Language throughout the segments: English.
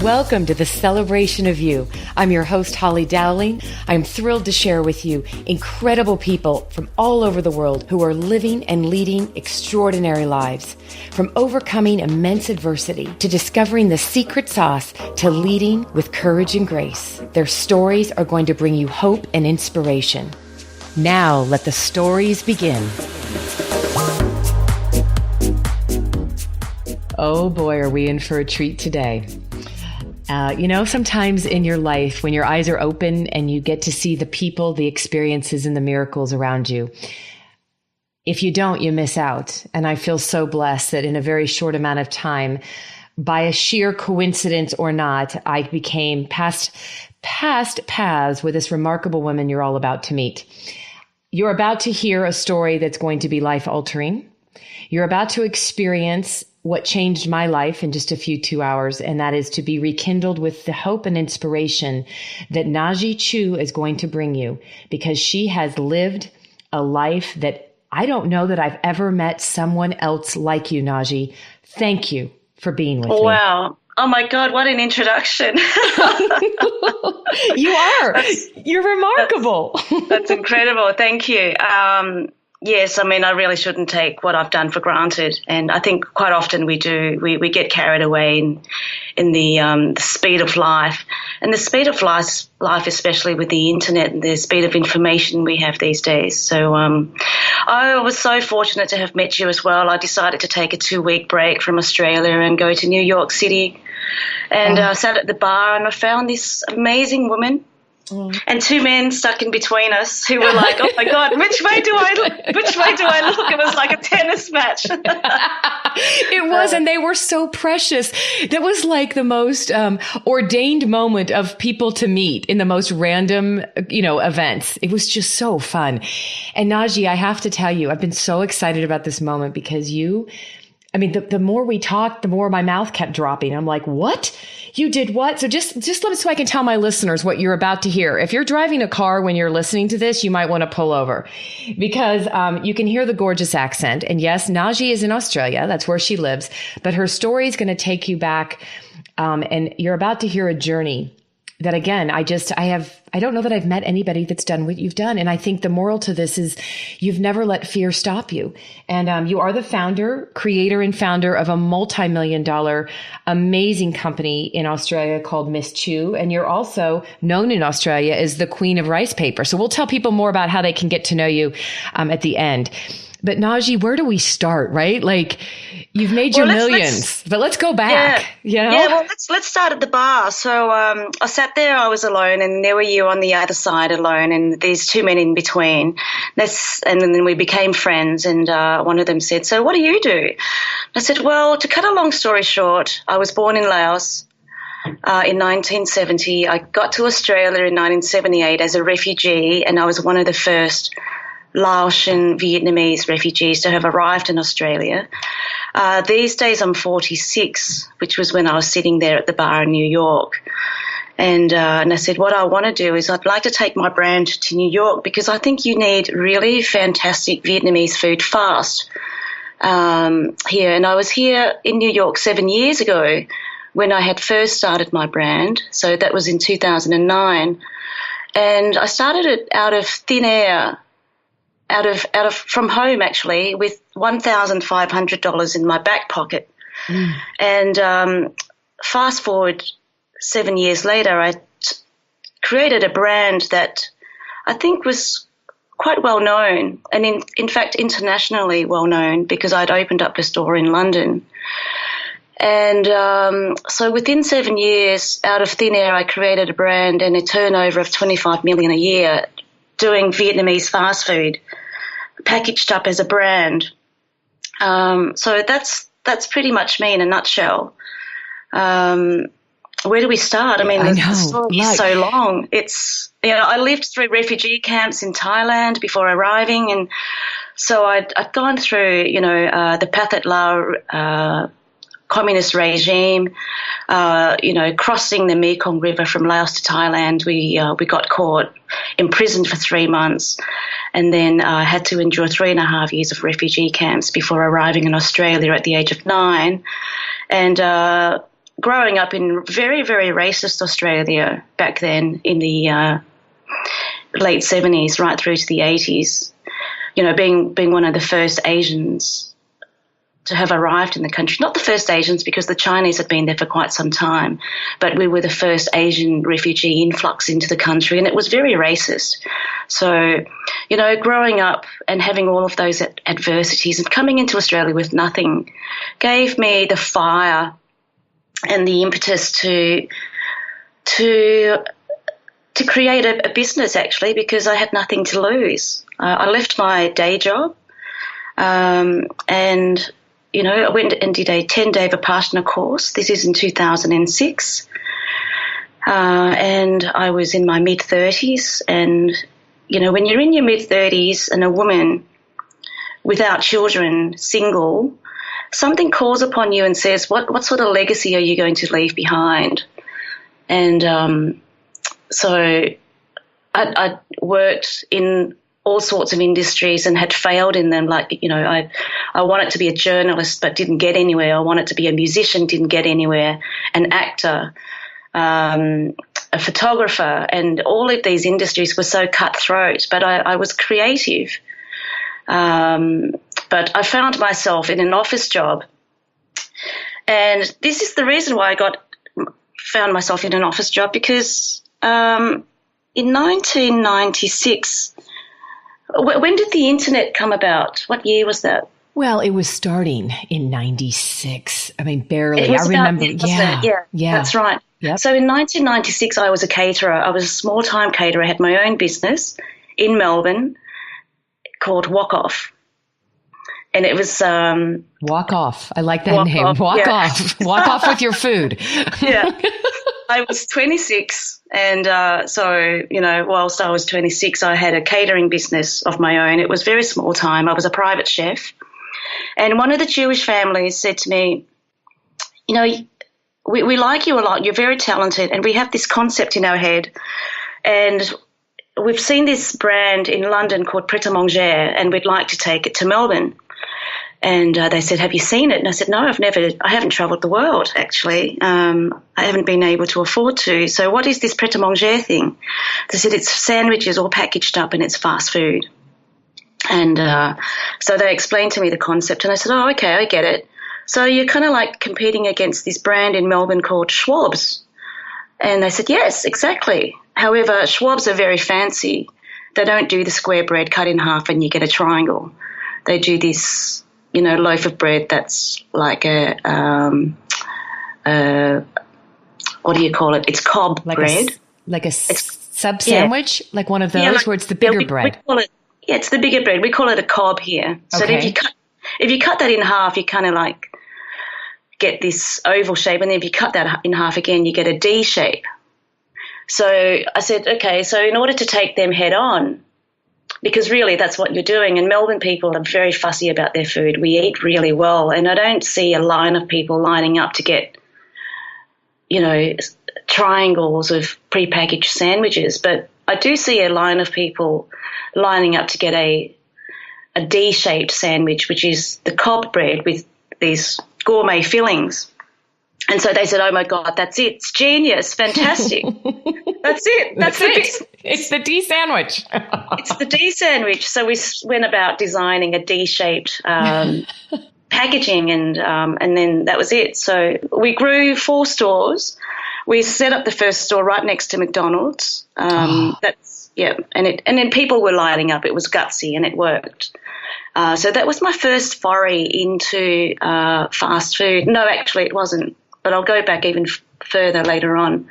Welcome to the Celebration of You. I'm your host, Holly Dowling. I'm thrilled to share with you incredible people from all over the world who are living and leading extraordinary lives. From overcoming immense adversity to discovering the secret sauce to leading with courage and grace. Their stories are going to bring you hope and inspiration. Now, let the stories begin. Oh boy, are we in for a treat today. Sometimes in your life, when your eyes are open and you get to see the people, the experiences, and the miracles around you, if you don't, you miss out. And I feel so blessed that in a very short amount of time, by a sheer coincidence or not, I became past paths with this remarkable woman you're all about to meet. You're about to hear a story that's going to be life-altering. You're about to experience what changed my life in just a few 2 hours, and that is to be rekindled with the hope and inspiration that Nahji Chu is going to bring you, because she has lived a life that I don't know that I've ever met someone else like you, Nahji. Thank you for being with me. Wow. Oh my God, what an introduction. You are. You're remarkable. That's incredible. Thank you. Yes, I mean, I really shouldn't take what I've done for granted. And I think quite often we do. We get carried away in the speed of life. And the speed of life, especially with the internet and the speed of information we have these days. So I was so fortunate to have met you as well. I decided to take a 2-week break from Australia and go to New York City. And sat at the bar and I found this amazing woman. And 2 men stuck in between us who were like, oh my God, which way do I look? It was like a tennis match. It was, and they were so precious. That was like the most ordained moment of people to meet in the most random, events. It was just so fun. And Nahji, I have to tell you, I've been so excited about this moment because the more we talked, the more my mouth kept dropping. I'm like, what? You did what? So just so I can tell my listeners what you're about to hear. If you're driving a car when you're listening to this, you might want to pull over because you can hear the gorgeous accent. And yes, Nahji is in Australia. That's where she lives. But her story is going to take you back. And you're about to hear a journey that, again, I don't know that I've met anybody that's done what you've done. And I think the moral to this is you've never let fear stop you. And you are the creator and founder of a multi-million-dollar amazing company in Australia called Miss Chu. And you're also known in Australia as the Queen of Rice Paper. So we'll tell people more about how they can get to know you at the end. But Nahji, where do we start, right? Like, you've made your millions, but let's go back. Yeah, well, let's start at the bar. So I sat there, I was alone, and there were you on the other side alone, and these 2 men in between. And then we became friends, and one of them said, so what do you do? I said, well, to cut a long story short, I was born in Laos in 1970. I got to Australia in 1978 as a refugee, and I was one of the first Laotian Vietnamese refugees to have arrived in Australia. These days I'm 46, which was when I was sitting there at the bar in New York. And I said, what I want to do is I'd like to take my brand to New York because I think you need really fantastic Vietnamese food fast here. And I was here in New York 7 years ago when I had first started my brand. So that was in 2009. And I started it out of thin air. Out of from home, actually, with $1,500 in my back pocket. And fast forward 7 years later, I created a brand that I think was quite well known and, in fact, internationally well known because I'd opened up a store in London. And so within 7 years, out of thin air, I created a brand and a turnover of $25 million a year doing Vietnamese fast food, packaged up as a brand. So that's pretty much me in a nutshell. Where do we start? I mean, the story is so long. It's, I lived through refugee camps in Thailand before arriving. And so I'd gone through, the Pathet Lao communist regime, crossing the Mekong River from Laos to Thailand. We got caught, imprisoned for 3 months, and then had to endure 3.5 years of refugee camps before arriving in Australia at the age of 9. And growing up in very, very racist Australia back then in the late 70s right through to the 80s, being one of the first Asians to have arrived in the country. Not the first Asians, because the Chinese had been there for quite some time, but we were the first Asian refugee influx into the country, and it was very racist. So, growing up and having all of those adversities and coming into Australia with nothing gave me the fire and the impetus to create a business, actually, because I had nothing to lose. I left my day job, and I went and did a 10-day Vipassana course. This is in 2006. And I was in my mid-30s. And, when you're in your mid-30s and a woman without children, single, something calls upon you and says, what sort of legacy are you going to leave behind? And so I worked in all sorts of industries and had failed in them. Like, I wanted to be a journalist but didn't get anywhere. I wanted to be a musician, didn't get anywhere, an actor, a photographer, and all of these industries were so cutthroat. But I was creative. But I found myself in an office job. And this is the reason why I found myself in an office job, because in 1996, when did the internet come about? What year was that? Well, it was starting in 96. I mean, barely. I remember. Yeah, that's right. Yep. So in 1996, I was a caterer. I was a small-time caterer. I had my own business in Melbourne called Walk Off. And it was... Walk Off. I like that name. Walk Off. Walk off with your food. Yeah. I was 26, and whilst I was 26, I had a catering business of my own. It was very small time. I was a private chef. And one of the Jewish families said to me, we like you a lot. You're very talented, and we have this concept in our head. And we've seen this brand in London called Pret a Manger, and we'd like to take it to Melbourne. And they said, have you seen it? And I said, no, I haven't travelled the world, actually. I haven't been able to afford to. So what is this Pret a Manger thing? They said, it's sandwiches all packaged up and it's fast food. And so they explained to me the concept, and I said, oh, okay, I get it. So you're kind of like competing against this brand in Melbourne called Schwab's. And they said, yes, exactly. However, Schwab's are very fancy. They don't do the square bread cut in half and you get a triangle. They do this... loaf of bread that's like what do you call it? It's cob bread. It's sub sandwich, like one of those where it's the bigger bread. We call it, it's the bigger bread. We call it a cob here. So okay. if you cut that in half, you kind of like get this oval shape, and then if you cut that in half again, you get a D shape. So I said, okay, so in order to take them head on, because really that's what you're doing, and Melbourne people are very fussy about their food. We eat really well, and I don't see a line of people lining up to get, triangles of prepackaged sandwiches, but I do see a line of people lining up to get a D-shaped sandwich, which is the cob bread with these gourmet fillings. And so they said, oh, my God, that's it. It's genius. Fantastic. That's it. That's it. It's the D sandwich. It's the D sandwich. So we went about designing a D-shaped packaging, and then that was it. So we grew 4 stores. We set up the first store right next to McDonald's. And then people were lining up. It was gutsy and it worked. So that was my first foray into fast food. No, actually it wasn't, but I'll go back even further later on.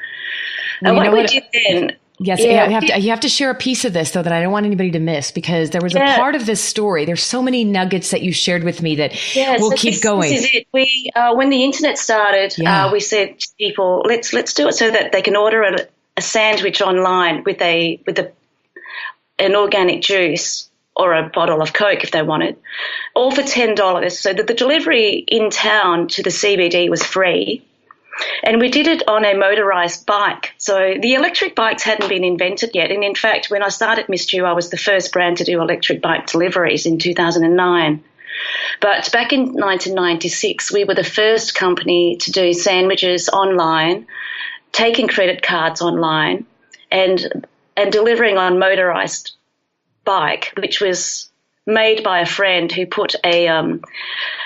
And what we did then... Yes, you have to share a piece of this, though, that I don't want anybody to miss, because there was a part of this story. There's so many nuggets that you shared with me that we'll keep going. This is it. We, when the internet started, we said to people, let's do it so that they can order a sandwich online with an organic juice or a bottle of Coke if they wanted, all for $10, so that the delivery in town to the CBD was free. And we did it on a motorised bike. So the electric bikes hadn't been invented yet. And in fact, when I started Miss Chu, I was the first brand to do electric bike deliveries in 2009. But back in 1996, we were the first company to do sandwiches online, taking credit cards online, and delivering on motorized bike, which was made by a friend who put a,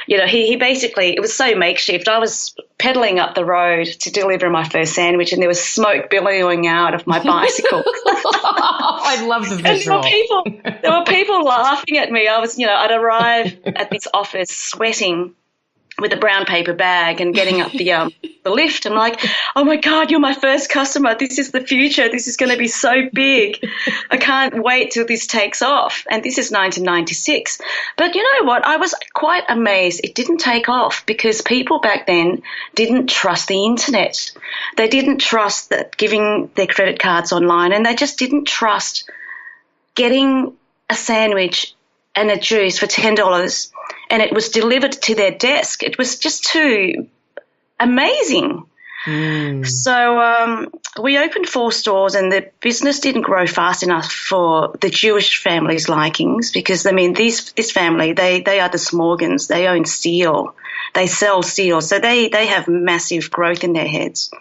he basically, it was so makeshift. I was pedaling up the road to deliver my first sandwich, and there was smoke billowing out of my bicycle. I love the visual. And there were people laughing at me. I'd arrive at this office sweating with a brown paper bag and getting up the lift. I'm like, oh my God, you're my first customer. This is the future. This is going to be so big. I can't wait till this takes off. And this is 1996. But you know what? I was quite amazed. It didn't take off because people back then didn't trust the internet. They didn't trust that giving their credit cards online, and they just didn't trust getting a sandwich and a juice for $10 and it was delivered to their desk. It was just too amazing. So we opened 4 stores, and the business didn't grow fast enough for the Jewish family's likings because, I mean, this family, they are the Smorgans. They own steel. They sell steel. So they have massive growth in their heads.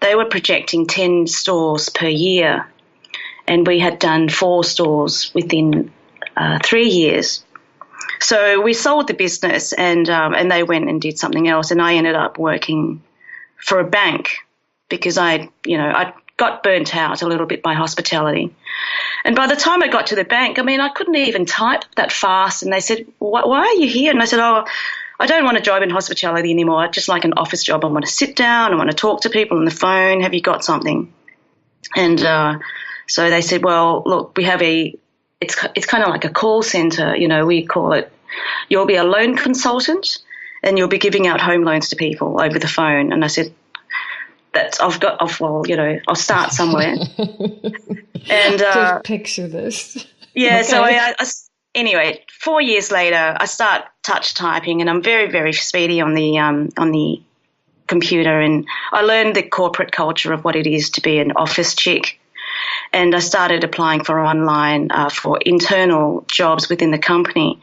They were projecting 10 stores per year, and we had done 4 stores within 3 year. So we sold the business, and they went and did something else, and I ended up working for a bank because I got burnt out a little bit by hospitality. And by the time I got to the bank, I mean, I couldn't even type that fast, and they said, why are you here? And I said, oh, I don't want a job in hospitality anymore. I just like an office job. I want to sit down. I want to talk to people on the phone. Have you got something? And so they said, well, look, we have it's kind of like a call center, we call it. You'll be a loan consultant and you'll be giving out home loans to people over the phone. And I said, I'll start somewhere. And just picture this. Yeah. Okay. So anyway, 4 years later, I start touch typing, and I'm very, very speedy on the computer. And I learned the corporate culture of what it is to be an office chick. And I started applying for online for internal jobs within the company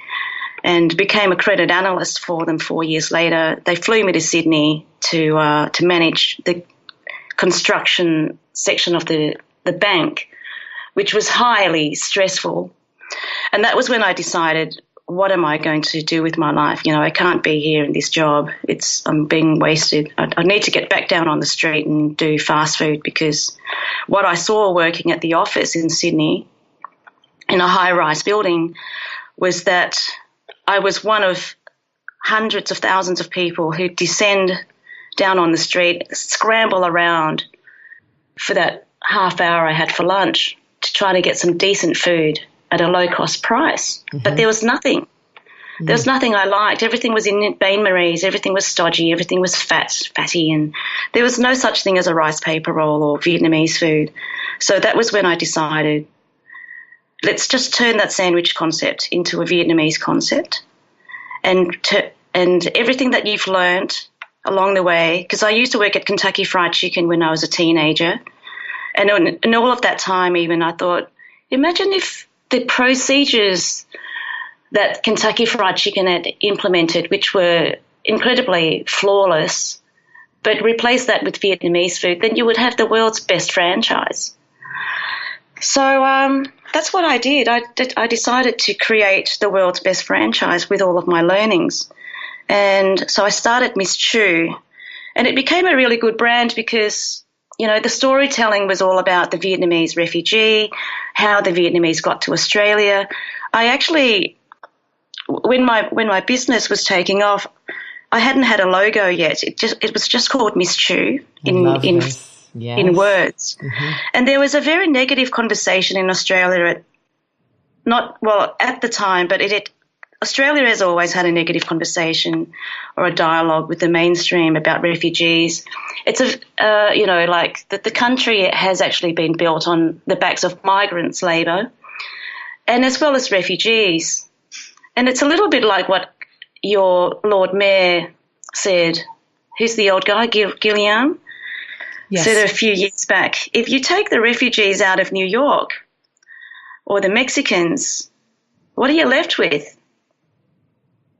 and became a credit analyst for them 4 years later. They flew me to Sydney to manage the construction section of the bank, which was highly stressful. And that was when I decided, what am I going to do with my life? I can't be here in this job. I'm being wasted. I need to get back down on the street and do fast food, because what I saw working at the office in Sydney in a high-rise building was that I was one of hundreds of thousands of people who descend down on the street, scramble around for that half hour I had for lunch to try to get some decent food at a low-cost price. Mm-hmm. But there was nothing. There was nothing I liked. Everything was in bain-maries. Everything was stodgy. Everything was fatty. And there was no such thing as a rice paper roll or Vietnamese food. So that was when I decided, let's just turn that sandwich concept into a Vietnamese concept. And everything that you've learned along the way, because I used to work at Kentucky Fried Chicken when I was a teenager. And in all of that time even, I thought, imagine if the procedures that Kentucky Fried Chicken had implemented, which were incredibly flawless, but replace that with Vietnamese food, then you would have the world's best franchise. So that's what I did. I decided to create the world's best franchise with all of my learnings. And so I started Miss Chu, and it became a really good brand because, the storytelling was all about the Vietnamese refugee, how the Vietnamese got to Australia. I actually, when my business was taking off, I hadn't had a logo yet. It was just called Miss Chu in words. Mm-hmm. And there was a very negative conversation in Australia at the time, but Australia has always had a negative conversation or a dialogue with the mainstream about refugees. It's the country has actually been built on the backs of migrants' labour, and as well as refugees. And it's a little bit like what your Lord Mayor said. Who's the old guy? Gilliam? Yes. Said a few years back, if you take the refugees out of New York or the Mexicans, what are you left with?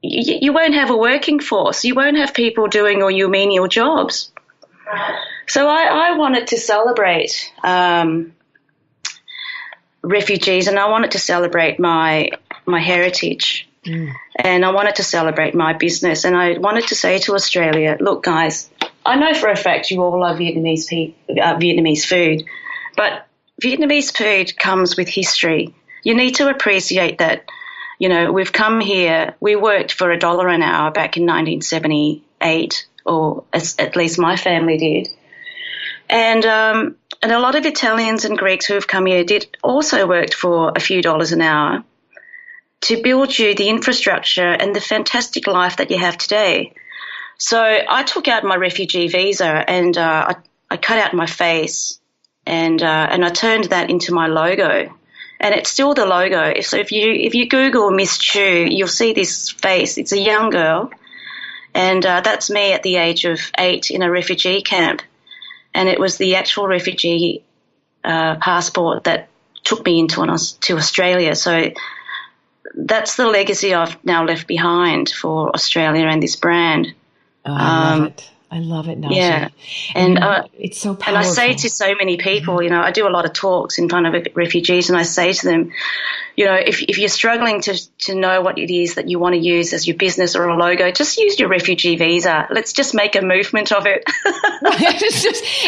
you won't have a working force. You won't have people doing all your menial jobs. So I wanted to celebrate refugees, and I wanted to celebrate my heritage. And I wanted to celebrate my business, and I wanted to say to Australia, look, guys, I know for a fact you all love Vietnamese food, but Vietnamese food comes with history. You need to appreciate that. You know, we've come here, we worked for $1 an hour back in 1978, or at least my family did. And a lot of Italians and Greeks who have come here also worked for a few dollars an hour to build you the infrastructure and the fantastic life that you have today. So I took out my refugee visa, and I cut out my face, and I turned that into my logo. And it's still the logo. So if you Google Miss Chu, you'll see this face. It's a young girl, and that's me at the age of 8 in a refugee camp. And it was the actual refugee passport that took me to Australia. So that's the legacy I've now left behind for Australia and this brand. Oh, I love it. I love it, Nahji. Yeah. And it's so powerful. And I say to so many people, you know, I do a lot of talks in front of refugees, and I say to them, you know, if you're struggling to know what it is that you want to use as your business or a logo, just use your refugee visa. Let's just make a movement of it.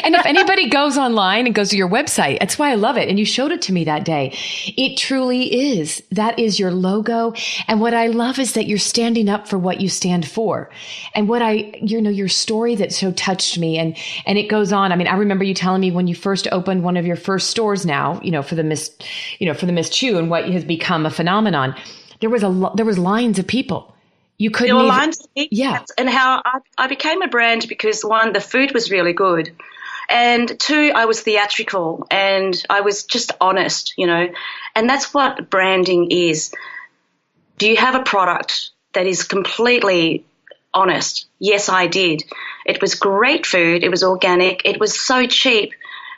And if anybody goes online and goes to your website, that's why I love it. And you showed it to me that day. It truly is. That is your logo. And what I love is that you're standing up for what you stand for. And your story that so touched me, and it goes on. I mean, I remember you telling me when you first opened one of your first stores now, for the Miss Chu, and what has become a phenomenon. There was lines of people. You couldn't. There were lines of people. Yeah. And how I became a brand because, one, the food was really good, and two, I was theatrical and I was just honest, and that's what branding is. Do you have a product that is completely honest? Yes, I did. It was great food. It was organic. It was so cheap.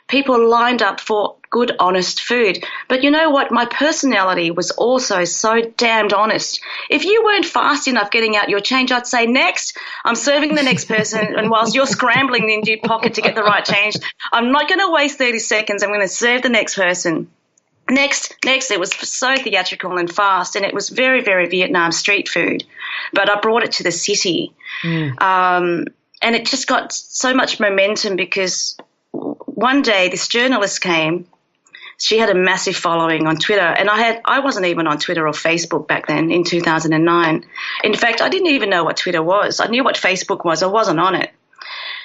People lined up for good, honest food. But you know what? My personality was also so damned honest. If you weren't fast enough getting out your change, I'd say, next. I'm serving the next person. And whilst you're scrambling into your pocket to get the right change, I'm not going to waste 30 seconds. I'm going to serve the next person. Next, it was so theatrical and fast, and it was very, very Vietnam street food. But I brought it to the city. And it just got so much momentum because one day this journalist came. She had a massive following on Twitter, and I wasn't even on Twitter or Facebook back then in 2009. In fact, I didn't even know what Twitter was. I knew what Facebook was. I wasn't on it.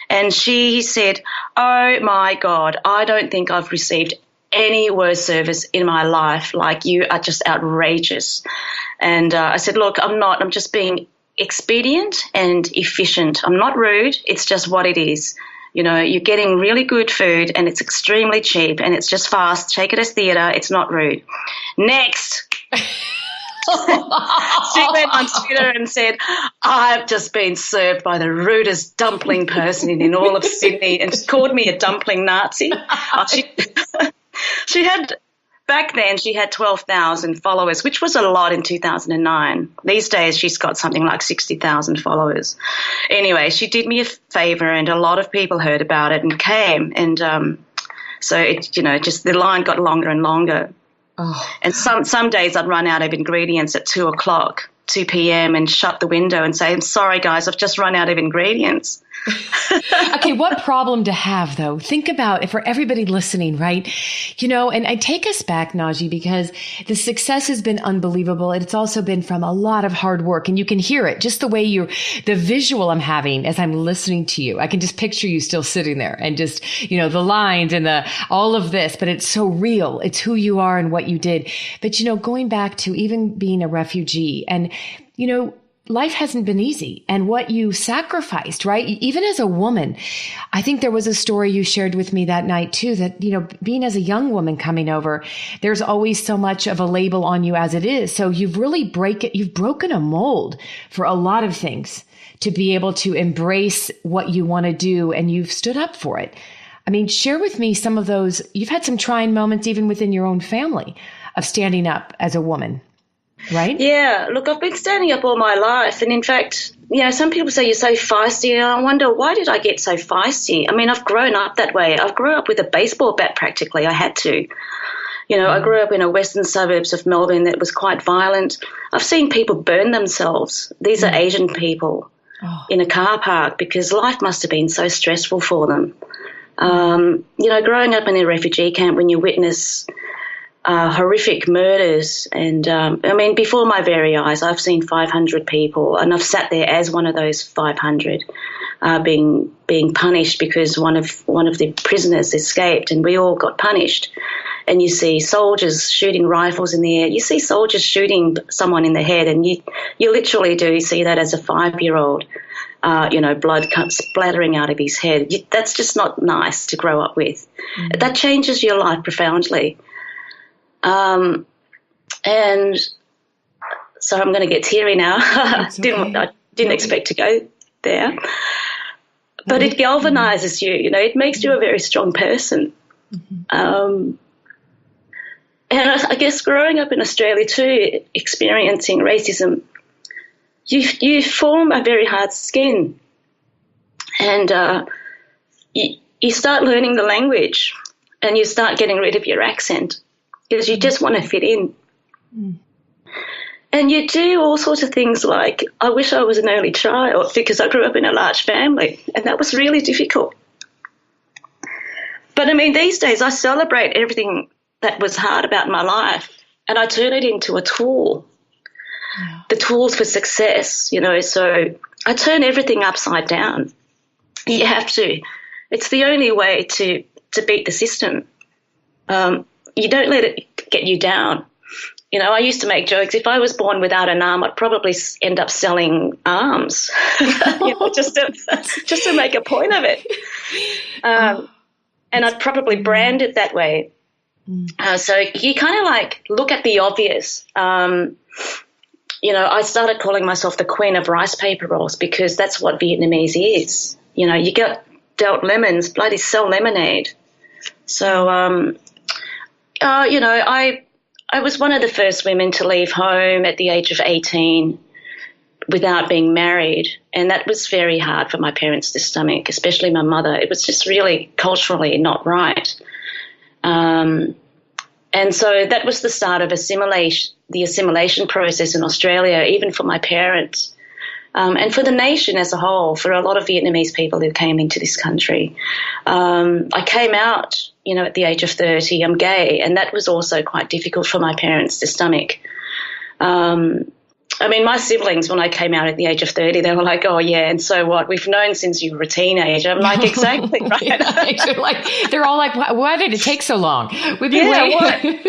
And she said, "Oh, my God, I don't think I've received any worse service in my life. Like, you are just outrageous." And I said, "Look, I'm not. I'm just being expedient and efficient. I'm not rude. It's just what it is. You're getting really good food and it's extremely cheap and it's just fast. Take it as theatre. It's not rude." Next. She went on Twitter and said, "I've just been served by the rudest dumpling person in all of Sydney," and called me a dumpling Nazi. She had, back then, she had 12,000 followers, which was a lot in 2009. These days, she's got something like 60,000 followers. Anyway, she did me a favor, and a lot of people heard about it and came. And so it, just the line got longer and longer. Oh. And some days I'd run out of ingredients at 2 p.m. and shut the window and say, "I'm sorry, guys, I've just run out of ingredients." Okay, what problem to have, though? Think about it for everybody listening, right? And I take us back, Nahji, because the success has been unbelievable. It's also been from a lot of hard work, and you can hear it just the way the visual I'm having as I'm listening to you. I can just picture you still sitting there and just, the lines and all of this, but it's so real. It's who you are and what you did. But, going back to even being a refugee and, life hasn't been easy, and what you sacrificed, right? Even as a woman, I think there was a story you shared with me that night too, that, being as a young woman coming over, there's always so much of a label on you as it is. So you've broken a mold for a lot of things to be able to embrace what you want to do, and you've stood up for it. I mean, share with me some of those. You've had some trying moments even within your own family of standing up as a woman. right? Yeah, look, I've been standing up all my life. And in fact, some people say you're so feisty. And I wonder, why did I get so feisty? I mean, I've grown up that way. I've grown up with a baseball bat practically. I had to. I grew up in a western suburbs of Melbourne that was quite violent. I've seen people burn themselves. These are Asian people in a car park because life must have been so stressful for them. Growing up in a refugee camp when you witness horrific murders and, before my very eyes, I've seen 500 people and I've sat there as one of those 500 being punished because one of the prisoners escaped and we all got punished. And you see soldiers shooting rifles in the air. You see soldiers shooting someone in the head, and you literally do see that as a 5-year-old, blood splattering out of his head. That's just not nice to grow up with. Mm-hmm. That changes your life profoundly. And so I'm going to get teary now. I didn't expect to go there. But it galvanizes you, it makes you a very strong person. Mm-hmm. And I guess growing up in Australia too, experiencing racism, you form a very hard skin, and you start learning the language, and you start getting rid of your accent because you just want to fit in. Mm. And you do all sorts of things like, I wish I was an early child because I grew up in a large family, and that was really difficult. But these days I celebrate everything that was hard about my life, and I turn it into a tool, the tools for success, so I turn everything upside down. You have to. It's the only way to beat the system. You don't let it get you down. I used to make jokes. If I was born without an arm, I'd probably end up selling arms, just to make a point of it. And I'd probably brand it that way. So you kind of like look at the obvious. I started calling myself the queen of rice paper rolls because that's what Vietnamese is. You get dealt lemons, bloody sell lemonade. So, I was one of the first women to leave home at the age of 18 without being married, and that was very hard for my parents to stomach, especially my mother. It was just really culturally not right. And so that was the start of the assimilation process in Australia, even for my parents, and for the nation as a whole, for a lot of Vietnamese people who came into this country. I came out, at the age of 30. I'm gay, and that was also quite difficult for my parents to stomach. My siblings, when I came out at the age of 30, they were like, oh, yeah, and so what? We've known since you were a teenager. I'm like, exactly, right? They're all like, why did it take so long? We've been waiting.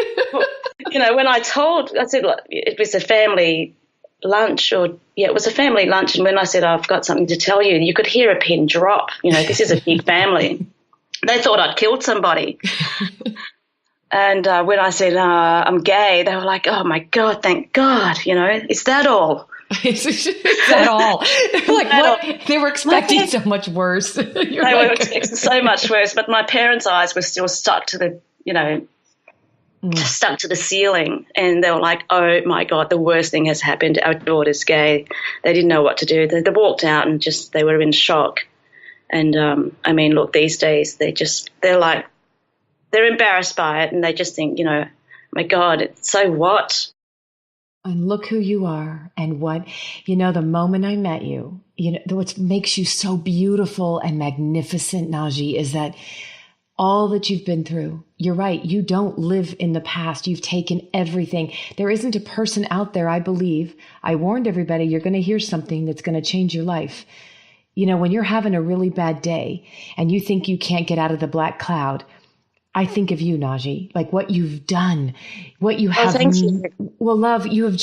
When I said it was a family lunch it was a family lunch. And when I said, I've got something to tell you, you could hear a pin drop. This is a big family. They thought I'd killed somebody. And when I said I'm gay, they were like, oh, my God, thank God, is that all? Is that all? They're like, what? All? They were expecting so much worse. They were expecting so much worse, but my parents' eyes were still stuck to the, stuck to the ceiling. And they were like, oh, my God, the worst thing has happened. Our daughter's gay. They didn't know what to do. They walked out and they were in shock. And, look, these days they're embarrassed by it, and they just think, my God, so what? And look who you are, and what, the moment I met you, what makes you so beautiful and magnificent, Nahji, is that all that you've been through, you're right, you don't live in the past. You've taken everything. There isn't a person out there, I believe. I warned everybody, you're going to hear something that's going to change your life. When you're having a really bad day and you think you can't get out of the black cloud, I think of you, Nahji, like what you've done, what you have. Thank you. Well, love, you have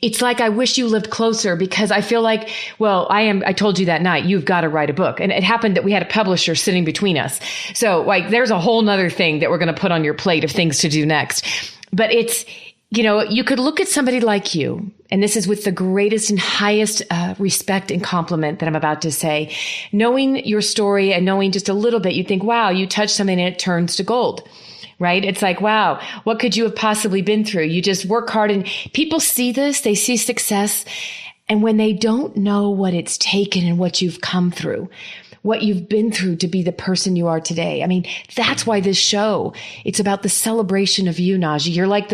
it's like, I wish you lived closer because I feel like, I told you that night, you've got to write a book. And it happened that we had a publisher sitting between us. So there's a whole nother thing that we're going to put on your plate of things to do next. But it's, you could look at somebody like you, and this is with the greatest and highest respect and compliment that I'm about to say, knowing your story and knowing just a little bit, you think, wow, you touched something and it turns to gold. right? It's like, wow, what could you have possibly been through? You just work hard, and people see this, they see success. And when they don't know what it's taken and what you've come through, what you've been through to be the person you are today. I mean, that's why this show, it's about the celebration of you, Nahji. You're like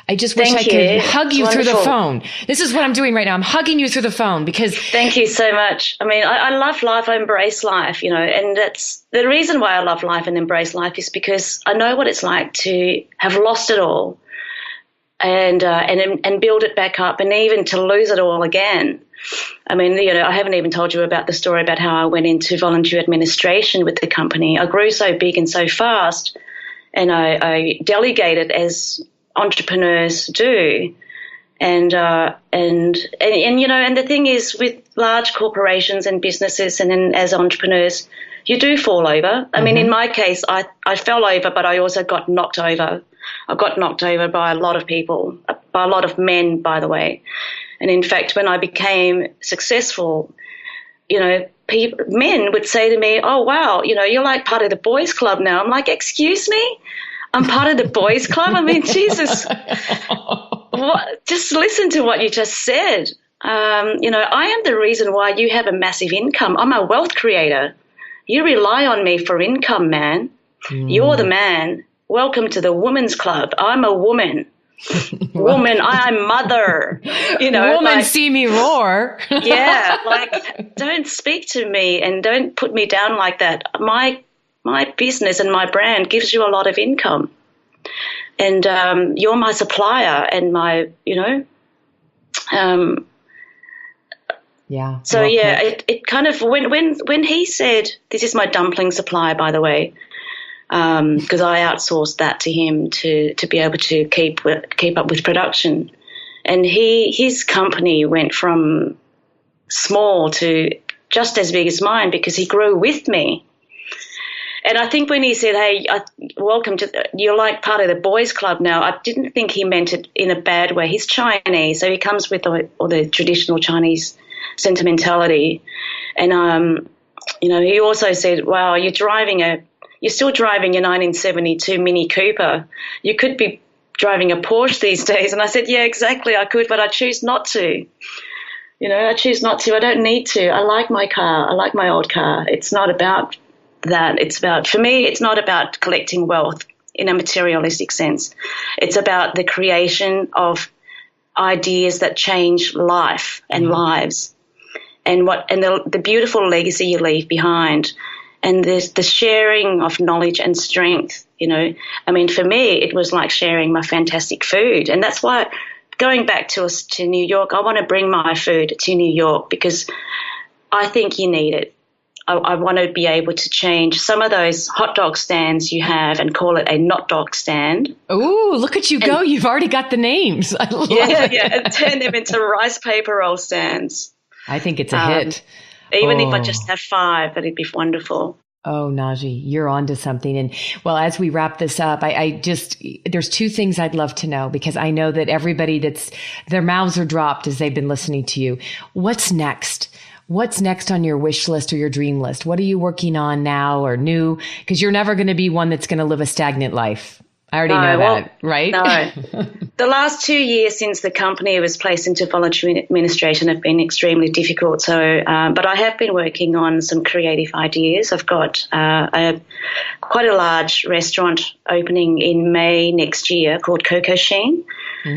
I just wish I could hug you through the phone. This is what I'm doing right now. I'm hugging you through the phone because. Thank you so much. I mean, I love life. I embrace life, and that's the reason why I love life and embrace life is because I know what it's like to have lost it all and build it back up and even to lose it all again. I mean, I haven't even told you about the story about how I went into voluntary administration with the company. I grew so big and so fast, and I delegated as entrepreneurs do. And the thing is, with large corporations and businesses and then as entrepreneurs, you do fall over. I mean, in my case, I fell over, but I also got knocked over. I got knocked over by a lot of people, by a lot of men, by the way. And in fact, when I became successful, men would say to me, "Oh, wow, you're like part of the boys' club now." I'm like, "Excuse me? I'm part of the boys' club?" I mean, Jesus, just listen to what you just said. I am the reason why you have a massive income. I'm a wealth creator. You rely on me for income, man. You're the man. Welcome to the women's club. I'm a woman. Woman, I'm mother. Woman, see me roar. Yeah, don't speak to me and don't put me down like that. My business and my brand gives you a lot of income, and you're my supplier and my, Yeah. So it kind of when he said, "This is my dumpling supply," by the way. Because I outsourced that to him to be able to keep up with production, and his company went from small to just as big as mine because he grew with me. And I think when he said, "Hey, welcome you're like part of the boys' club now," I didn't think he meant it in a bad way. He's Chinese, so he comes with all the traditional Chinese sentimentality, and he also said, "Wow, you're still driving your 1972 Mini Cooper. You could be driving a Porsche these days." And I said, "Yeah, exactly, I could, but I choose not to. I choose not to. I don't need to. I like my car. I like my old car." It's not about that. For me, it's not about collecting wealth in a materialistic sense. It's about the creation of ideas that change life and lives, and the beautiful legacy you leave behind. And there's the sharing of knowledge and strength, I mean, for me, it was like sharing my fantastic food. And that's why going back to New York, I want to bring my food to New York because I think you need it. I want to be able to change some of those hot dog stands you have and call it a not dog stand. Oh, look at you go. You've already got the names. I love it. Yeah, and turn them into rice paper roll stands. I think it's a hit. Even if I just have 5, that'd be wonderful. Oh, Nahji, you're onto something. And well, as we wrap this up, there's 2 things I'd love to know because I know that everybody their mouths are dropped as they've been listening to you. What's next? What's next on your wish list or your dream list? What are you working on now or new? Because you're never going to be one that's going to live a stagnant life. I already know that, right? No. The last 2 years since the company was placed into voluntary administration have been extremely difficult. So, but I have been working on some creative ideas. I've got quite a large restaurant opening in May next year called Coco Sheen.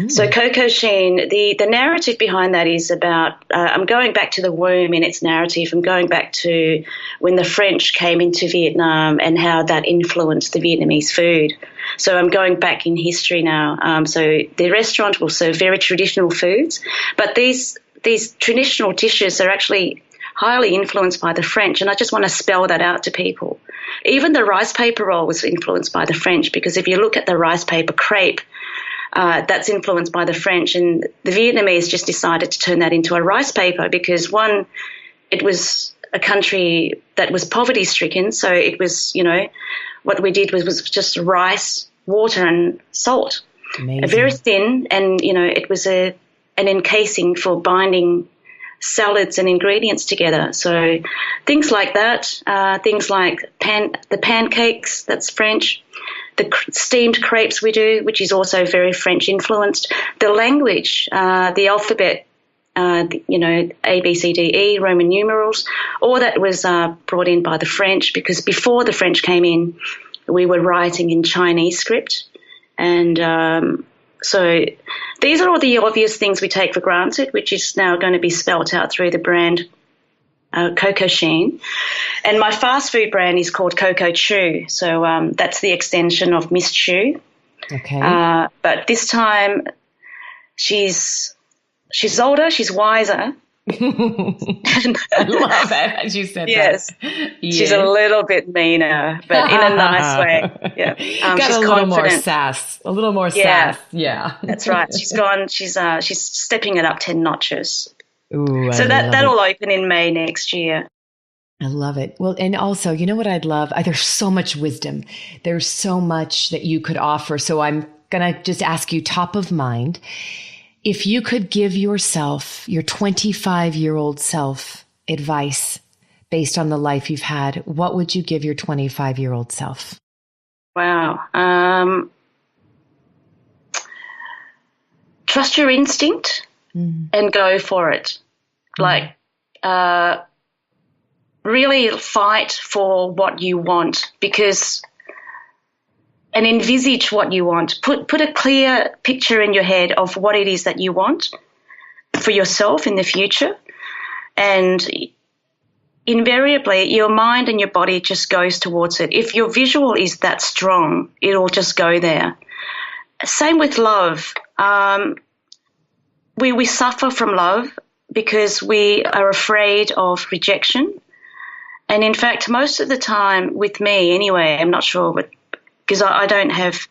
So Coco Sheen, the narrative behind that is about, I'm going back to the womb in its narrative. I'm going back to when the French came into Vietnam and how that influenced the Vietnamese food. So I'm going back in history now. So the restaurant will serve very traditional foods, but these traditional dishes are actually highly influenced by the French, and I just want to spell that out to people. Even the rice paper roll was influenced by the French because if you look at the rice paper crepe, that's influenced by the French, and the Vietnamese just decided to turn that into a rice paper because, one, it was a country that was poverty-stricken, so it was, what we did was just rice, water and salt. Amazing. Very thin, and, it was an encasing for binding salads and ingredients together. So things like that, things like the pancakes, that's French. the steamed crepes we do, which is also very French influenced. The language, the alphabet, A, B, C, D, E, Roman numerals, all that was brought in by the French, because before the French came in, we were writing in Chinese script. And so these are all the obvious things we take for granted, which is now going to be spelt out through the brand Coco Sheen. And my fast food brand is called Coco Chu. So that's the extension of Miss Chu. Okay. But this time she's older, she's wiser. I love it as you said yes. that. Yes. She's a little bit meaner, but in a nice way. Yeah. Got she's a little confident. more sass. A little more sass. Yeah. That's right. She's stepping it up 10 notches. Ooh, so that'll open in May next year. I love it. Well, and also, you know what I'd love? There's so much wisdom. There's so much that you could offer. So I'm going to just ask you top of mind. If you could give yourself, your 25-year-old self, advice based on the life you've had, what would you give your 25-year-old self? Wow. Trust your instinct and go for it. Like, really fight for what you want, and envisage what you want. Put a clear picture in your head of what it is that you want for yourself in the future. And invariably, your mind and your body just goes towards it. If your visual is that strong, it'll just go there. Same with love. We suffer from love because we are afraid of rejection. And in fact, most of the time with me anyway, I'm not sure, but because I don't have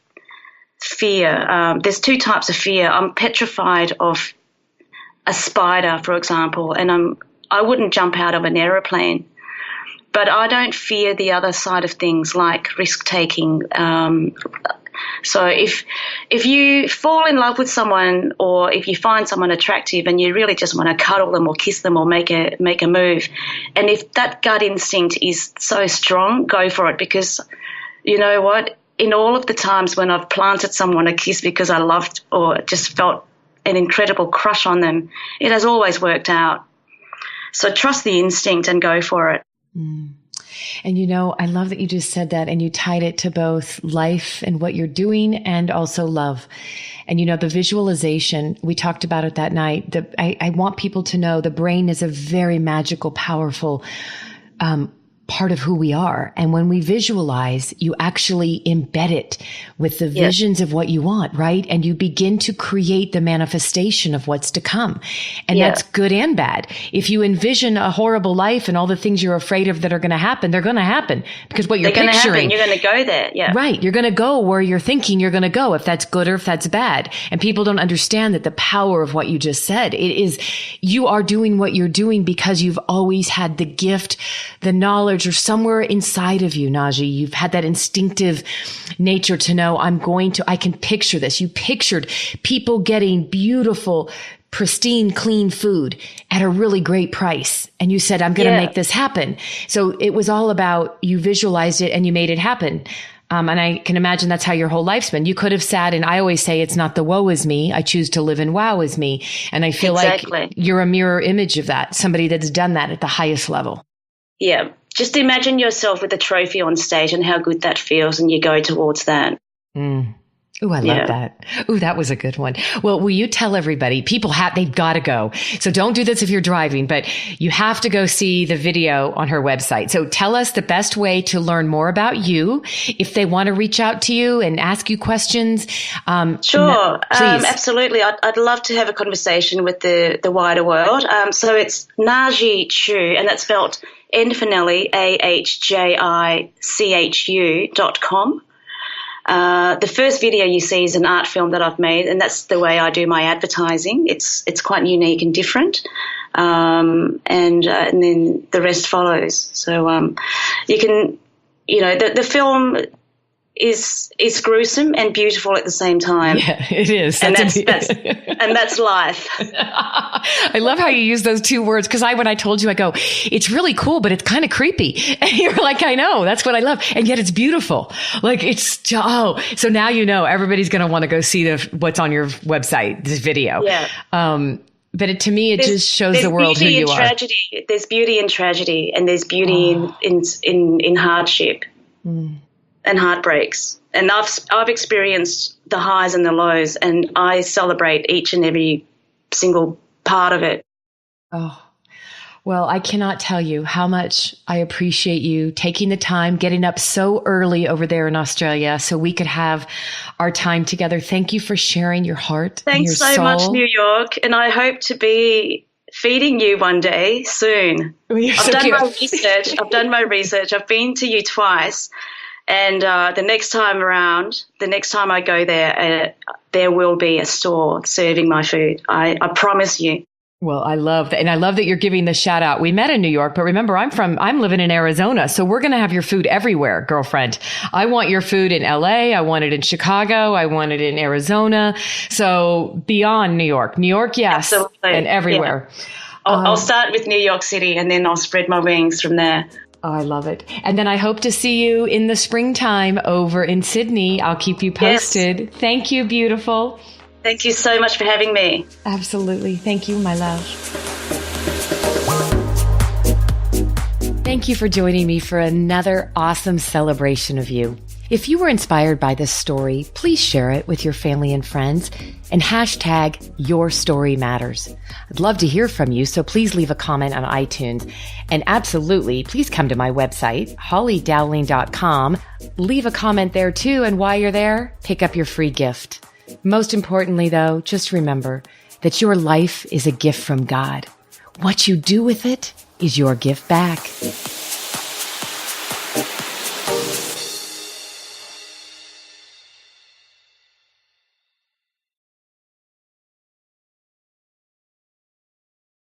fear. There's two types of fear. I'm petrified of a spider, for example, and I wouldn't jump out of an aeroplane. But I don't fear the other side of things, like risk-taking. So if you fall in love with someone, or if you find someone attractive and you really just want to cuddle them or kiss them or make a move, and if that gut instinct is so strong, go for it, because you know what? In all of the times when I've planted someone a kiss because I loved or just felt an incredible crush on them, it has always worked out. So trust the instinct and go for it. Mm. And you know, I love that you just said that and you tied it to both life and what you're doing and also love. And you know, the visualization, we talked about it that night. I want people to know the brain is a very magical, powerful part of who we are. And when we visualize, you actually embed it with the visions of what you want, right? And you begin to create the manifestation of what's to come. And that's good and bad. If you envision a horrible life and all the things you're afraid of that are going to happen, they're going to happen because what you're picturing. You're going to go there. Yeah. Right. You're going to go where you're thinking you're going to go, if that's good or if that's bad. And people don't understand that the power of what you just said. It is, you are doing what you're doing because you've always had the gift, the knowledge, or somewhere inside of you, Nahji, you've had that instinctive nature to know I can picture this. You pictured people getting beautiful, pristine, clean food at a really great price. And you said, I'm going to make this happen. So it was all about, you visualized it and you made it happen. And I can imagine that's how your whole life's been. You could have sat, and I always say it's not the woe is me. I choose to live in wow is me. And I feel like you're a mirror image of that, somebody that's done that at the highest level. Yeah. Just imagine yourself with a trophy on stage and how good that feels, and you go towards that. Mm. Ooh, I love that. Ooh, that was a good one. Well, will you tell everybody, they've got to go. So don't do this if you're driving, but you have to go see the video on her website. So tell us the best way to learn more about you. If they want to reach out to you and ask you questions. Sure. Absolutely. I'd love to have a conversation with the wider world. So it's Nahji Chu, and that's spelled N for Nelly, AHJICHU.com. The first video you see is an art film that I've made, and that's the way I do my advertising. It's quite unique and different, and then the rest follows. So you can, the film is gruesome and beautiful at the same time. Yeah, it is. And that's life. I love how you use those two words, because when I told you, I go, it's really cool, but it's kind of creepy. And you're like, I know, that's what I love. And yet it's beautiful. Like so now you know everybody's going to want to go see what's on your website, this video. Yeah. But to me, it just shows the world who you are. There's beauty in tragedy, and there's beauty in hardship. And heartbreaks. And I've experienced the highs and the lows, and I celebrate each and every single part of it. Oh, well, I cannot tell you how much I appreciate you taking the time, getting up so early over there in Australia so we could have our time together. Thank you for sharing your heart. Thanks and your so much, soul. New York. And I hope to be feeding you one day soon. I've done my research. I've been to you twice. And the next time I go there, there will be a store serving my food. I promise you. Well, I love that. And I love that you're giving the shout out. We met in New York, but remember, I'm living in Arizona. So we're going to have your food everywhere, girlfriend. I want your food in LA. I want it in Chicago. I want it in Arizona. So beyond New York, yes. Absolutely. And everywhere. Yeah. I'll start with New York City, and then I'll spread my wings from there. Oh, I love it. And then I hope to see you in the springtime over in Sydney. I'll keep you posted. Yes. Thank you, beautiful. Thank you so much for having me. Absolutely. Thank you, my love. Thank you for joining me for another awesome celebration of you. If you were inspired by this story, please share it with your family and friends and hashtag Your Story Matters. I'd love to hear from you, so please leave a comment on iTunes. And absolutely, please come to my website, hollydowling.com. Leave a comment there too, and while you're there, pick up your free gift. Most importantly, though, just remember that your life is a gift from God. What you do with it is your gift back.